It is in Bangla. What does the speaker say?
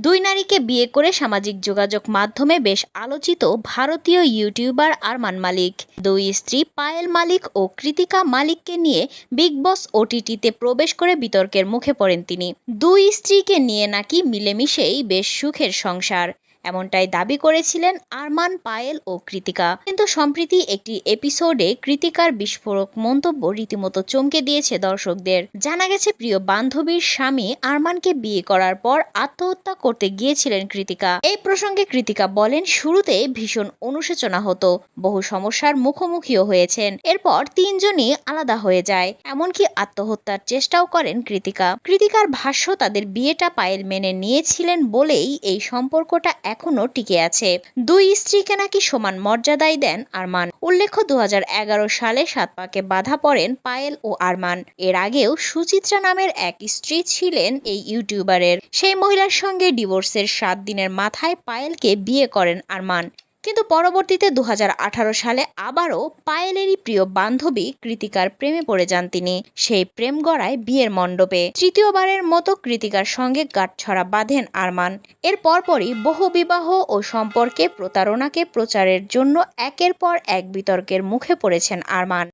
দুই নারীকে বিয়ে করে সামাজিক যোগাযোগ মাধ্যমে বেশ আলোচিত ভারতীয় ইউটিউবার আরমান মালিক দুই স্ত্রী পায়েল মালিক ও কৃতিকা মালিককে নিয়ে বিগ বস ওটিটিতে প্রবেশ করে বিতর্কের মুখে পড়েন তিনি। দুই স্ত্রীকে নিয়ে নাকি মিলেমিশেই বেশ সুখের সংসার, এমনটাই দাবি করেছিলেন আরমান, পায়েল ও কৃতিকা। কিন্তু সম্প্রতি একটি এপিসোডে কৃতিকার বিস্ফোরক মন্তব্য রীতিমতো চমকে দিয়েছে দর্শকদের। জানা গেছে প্রিয় বান্ধবীর স্বামী আরমানকে বিয়ে করার পর আত্মহত্যা করতে গিয়েছিলেন কৃতিকা। এই প্রসঙ্গে কৃতিকা বলেন, শুরুতে ভীষণ অনুশোচনা হতো, বহু সমস্যার মুখোমুখিও হয়েছেন, এরপর তিনজনই আলাদা হয়ে যায়, এমনকি আত্মহত্যার চেষ্টাও করেন কৃতিকা। কৃতিকার ভাষ্য, তাদের বিয়েটা পায়েল মেনে নিয়েছিলেন বলেই এই সম্পর্কটা এখনো টিকে আছে। দুই স্ত্রীকে নাকি সমান মর্যাদাই দেন আরমান। উল্লেখ্য, 2011 সালে 7 পাকে বাধা পড়েন পায়েল ও আরমান। এর আগেও সুচিত্রা নামের এক স্ত্রী ছিলেন এই ইউটিউবারের। সেই মহিলার সঙ্গে ডিভোর্সের 7 দিনের মাথায় পায়েলকে বিয়ে করেন আরমান। কিন্তু পরবর্তীতে 2018 সালে আবারও পায়েলেরই প্রিয় বান্ধবী কৃতিকার প্রেমে পড়ে যান তিনি। সেই প্রেম গড়ায় বিয়ের মণ্ডপে। তৃতীয়বারের মতো কৃতিকার সঙ্গে গাঁটছড়া বাঁধেন আরমান। এর পরপরই বহু বিবাহ ও সম্পর্কে প্রতারণাকে প্রচারের জন্য একের পর এক বিতর্কের মুখে পড়েছেন আরমান।